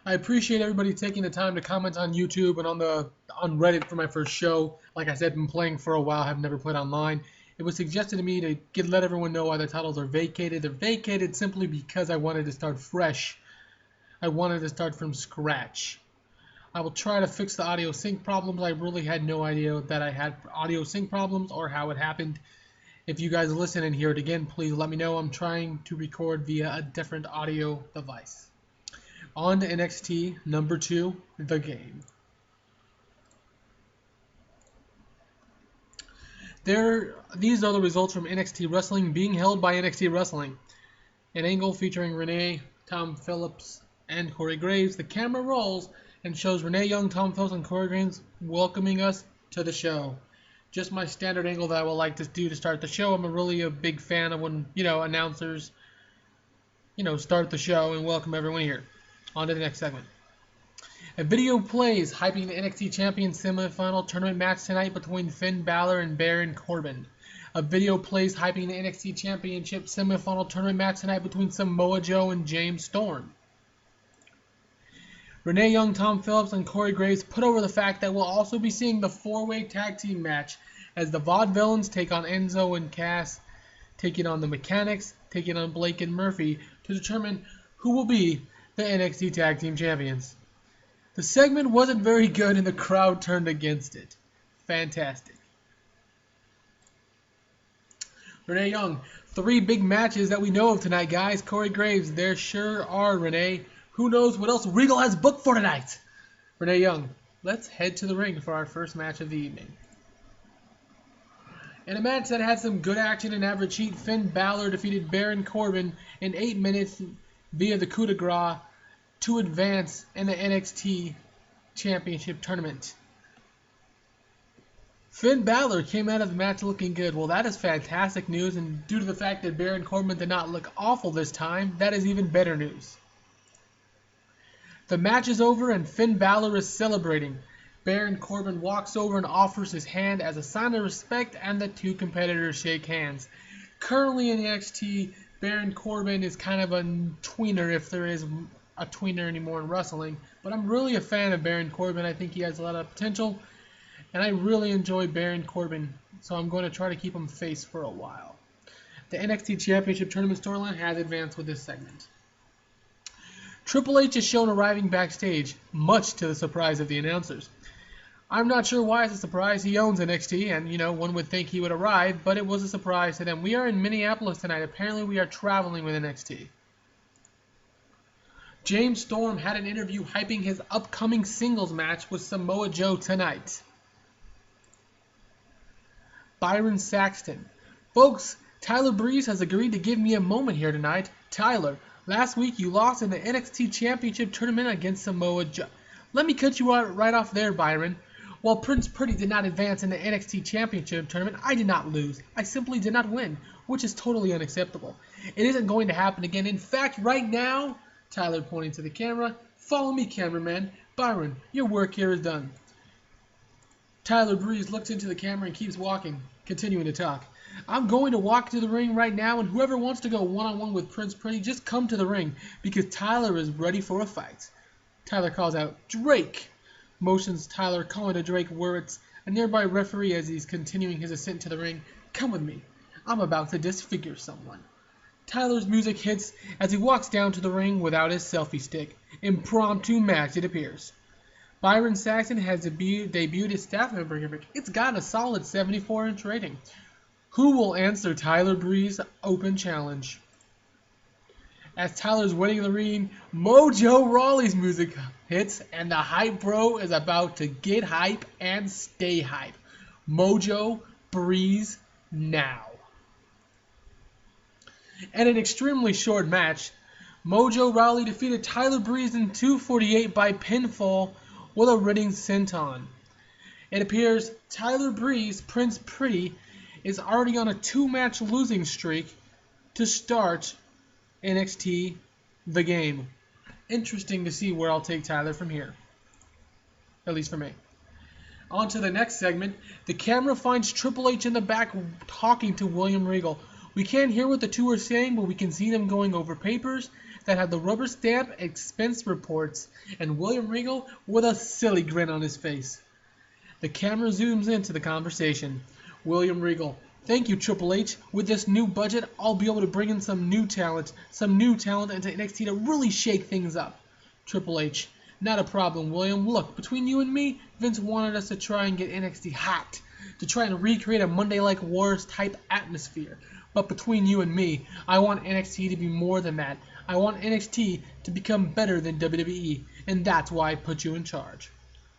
I appreciate everybody taking the time to comment on YouTube and on Reddit for my first show. Like I said, I've been playing for a while, have never played online. It was suggested to me to let everyone know why the titles are vacated. They're vacated simply because I wanted to start fresh. I wanted to start from scratch. I will try to fix the audio sync problems. I really had no idea that I had audio sync problems or how it happened. If you guys listen and hear it again, please let me know. I'm trying to record via a different audio device. On to NXT number 2, The Game. These are the results from NXT Wrestling being held by NXT Wrestling. An angle featuring Renee, Tom Phillips, and Corey Graves. The camera rolls and shows Renee Young, Tom Phillips, and Corey Graves welcoming us to the show. Just my standard angle that I would like to do to start the show. I'm really a big fan of when, announcers, start the show and welcome everyone here. On to the next segment. A video plays hyping the NXT Champion semifinal tournament match tonight between Finn Balor and Baron Corbin. A video plays hyping the NXT Championship semifinal tournament match tonight between Samoa Joe and James Storm. Renee Young, Tom Phillips, and Corey Graves put over the fact that we'll also be seeing the 4-way tag team match as the Vaudevillains take on Enzo and Cass, taking on the Mechanics, taking on Blake and Murphy to determine who will be the NXT Tag Team Champions. The segment wasn't very good and the crowd turned against it. Fantastic. Renee Young, 3 big matches that we know of tonight, guys. Corey Graves, there sure are, Renee. Who knows what else Regal has booked for tonight? Renee Young, let's head to the ring for our first match of the evening. In a match that had some good action and average heat, Finn Balor defeated Baron Corbin in 8 minutes via the coup de grace to advance in the NXT Championship Tournament. Finn Balor came out of the match looking good. Well, that is fantastic news, and due to the fact that Baron Corbin did not look awful this time, that is even better news. The match is over and Finn Balor is celebrating. Baron Corbin walks over and offers his hand as a sign of respect, and the two competitors shake hands. Currently in NXT, Baron Corbin is kind of a tweener, if there is a tweener anymore in wrestling. But I'm really a fan of Baron Corbin. I think he has a lot of potential, and I really enjoy Baron Corbin, so I'm going to try to keep him face for a while. The NXT Championship Tournament storyline has advanced with this segment. Triple H is shown arriving backstage, much to the surprise of the announcers. I'm not sure why it's a surprise. He owns NXT, and, one would think he would arrive, but it was a surprise to them. We are in Minneapolis tonight. Apparently, we are traveling with NXT. James Storm had an interview hyping his upcoming singles match with Samoa Joe tonight. Byron Saxton. Folks, Tyler Breeze has agreed to give me a moment here tonight. Tyler, last week you lost in the NXT Championship Tournament against Samoa Joe. Let me cut you out right off there, Byron. While Prince Pretty did not advance in the NXT Championship Tournament, I did not lose. I simply did not win, which is totally unacceptable. It isn't going to happen again. In fact, right now, Tyler pointing to the camera, follow me, cameraman. Byron, your work here is done. Tyler Breeze looks into the camera and keeps walking, continuing to talk. I'm going to walk to the ring right now, and whoever wants to go one-on-one with Prince Pretty, just come to the ring, because Tyler is ready for a fight. Tyler calls out, Drake! Motions Tyler calling to Drake Wuritz, a nearby referee as he's continuing his ascent to the ring. Come with me. I'm about to disfigure someone. Tyler's music hits as he walks down to the ring without his selfie stick. Impromptu match, it appears. Byron Saxton has debuted his staff member gimmick. It's got a solid 74-inch rating. Who will answer Tyler Breeze's open challenge? As Tyler's waiting in the ring, Mojo Rawley's music hits, and the hype bro is about to get hype and stay hype. Mojo Breeze now. In an extremely short match, Mojo Rawley defeated Tyler Breeze in 2:48 by pinfall with a running senton. It appears Tyler Breeze, Prince Pretty, is already on a 2-match losing streak to start NXT The Game. Interesting to see where I'll take Tyler from here. At least for me. On to the next segment. The camera finds Triple H in the back talking to William Regal. We can't hear what the two are saying, but we can see them going over papers that have the rubber stamp expense reports and William Regal with a silly grin on his face. The camera zooms into the conversation. William Regal: thank you, Triple H. With this new budget, I'll be able to bring in some new talent into NXT to really shake things up. Triple H: not a problem, William. Look, between you and me, Vince wanted us to try and get NXT hot, to try and recreate a Monday Night Wars type atmosphere. But between you and me, I want NXT to be more than that. I want NXT to become better than WWE, and that's why I put you in charge.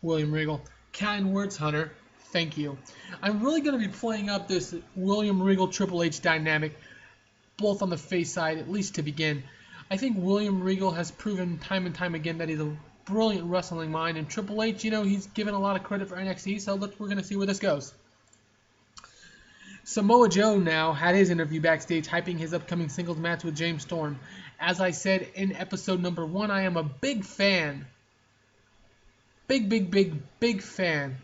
William Regal: kind words, Hunter. Thank you. I'm really going to be playing up this William Regal Triple H dynamic, both on the face side, at least to begin. I think William Regal has proven time and time again that he's a brilliant wrestling mind, and Triple H, he's given a lot of credit for NXT, so we're going to see where this goes. Samoa Joe now had his interview backstage, hyping his upcoming singles match with James Storm. As I said in episode number 1, I am a big fan, big fan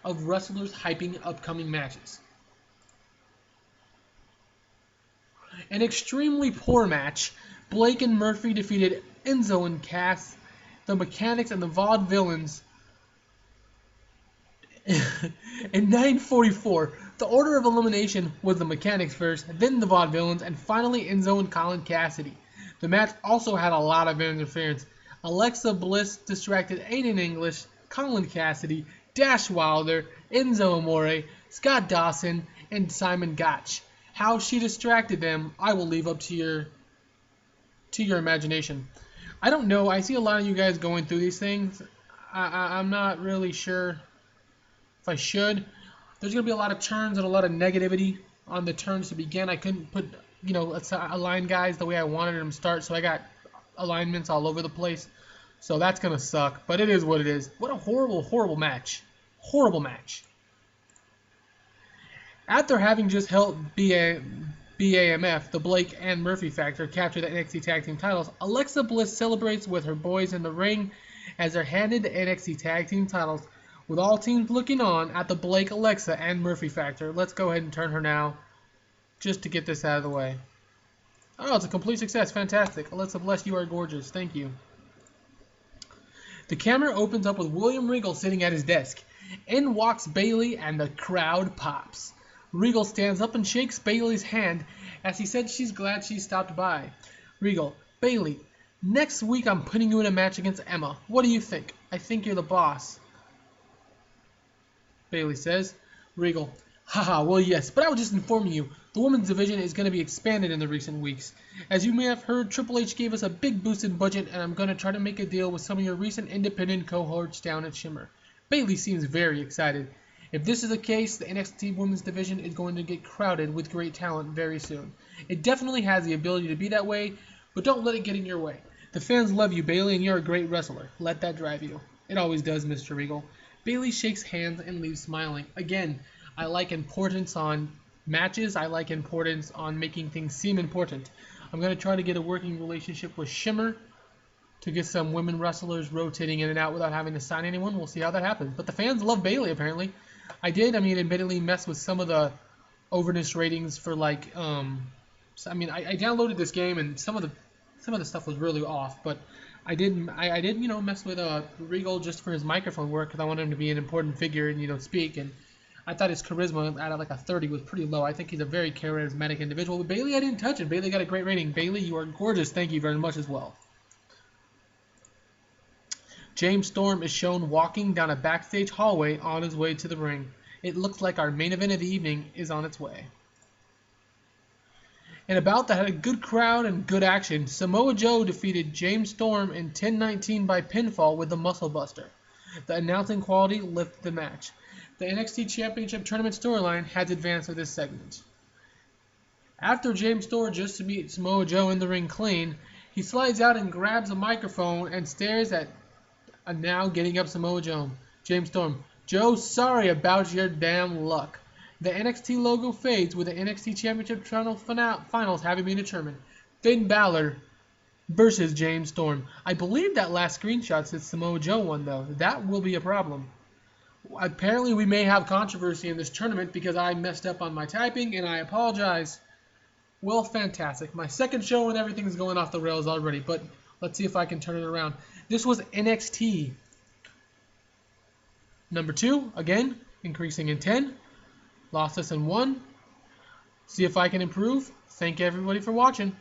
of wrestlers hyping upcoming matches. An extremely poor match. Blake and Murphy defeated Enzo and Cass, the Mechanics, and the Vaudevillains in 9:44. The order of elimination was the Mechanics first, then the Vaudevillains, and finally Enzo and Colin Cassidy. The match also had a lot of interference. Alexa Bliss distracted Aiden English, Colin Cassidy, Dash Wilder, Enzo Amore, Scott Dawson, and Simon Gotch. How she distracted them, I will leave up to your imagination. I don't know. I see a lot of you guys going through these things. I'm not really sure if I should. There's going to be a lot of turns and a lot of negativity on the turns to begin. I couldn't put, align guys the way I wanted them to start, so I got alignments all over the place. So that's going to suck, but it is what it is. What a horrible, horrible match. Horrible match. After having just held BAMF, the Blake and Murphy factor, captured the NXT Tag Team Titles, Alexa Bliss celebrates with her boys in the ring as they're handed the NXT Tag Team Titles, with all teams looking on at the Blake, Alexa, and Murphy factor. Let's go ahead and turn her now, just to get this out of the way. Oh, it's a complete success. Fantastic. Alexa Bliss, you are gorgeous. Thank you. The camera opens up with William Regal sitting at his desk. In walks Bayley, and the crowd pops. Regal stands up and shakes Bayley's hand as he said she's glad she stopped by. Regal: Bayley, next week I'm putting you in a match against Emma. What do you think? I think you're the boss. Bayley says. Regal: haha, well yes, but I was just informing you, the women's division is going to be expanded in the recent weeks. As you may have heard, Triple H gave us a big boost in budget, and I'm going to try to make a deal with some of your recent independent cohorts down at Shimmer. Bayley seems very excited. If this is the case, the NXT Women's Division is going to get crowded with great talent very soon. It definitely has the ability to be that way, but don't let it get in your way. The fans love you, Bayley, and you're a great wrestler. Let that drive you. It always does, Mr. Regal. Bayley shakes hands and leaves smiling. Again, I like importance on matches. I like importance on making things seem important. I'm going to try to get a working relationship with Shimmer to get some women wrestlers rotating in and out without having to sign anyone. We'll see how that happens. But the fans love Bayley, apparently. I did, admittedly mess with some of the overness ratings for I downloaded this game and some of the stuff was really off, but I did mess with Regal just for his microphone work because I wanted him to be an important figure and speak, and I thought his charisma out of a 30 was pretty low. I think he's a very charismatic individual. But Bayley, I didn't touch it. Bayley got a great rating. Bayley, you are gorgeous. Thank you very much as well. James Storm is shown walking down a backstage hallway on his way to the ring. It looks like our main event of the evening is on its way. In a bout that had a good crowd and good action, Samoa Joe defeated James Storm in 10-19 by pinfall with the Muscle Buster. The announcing quality lifted the match. The NXT Championship Tournament storyline has advanced with this segment. After James Storm just to beat Samoa Joe in the ring clean, he slides out and grabs a microphone and stares at a now getting up Samoa Joe. James Storm: Joe, sorry about your damn luck. The NXT logo fades with the NXT Championship Finals having been determined. Finn Balor versus James Storm. I believe that last screenshot says Samoa Joe won, though. That will be a problem. Apparently, we may have controversy in this tournament because I messed up on my typing, and I apologize. Well, fantastic. My second show and everything's going off the rails already, but let's see if I can turn it around. This was NXT. Number 2, again, increasing in 10. Lost us in 1. See if I can improve. Thank everybody for watching.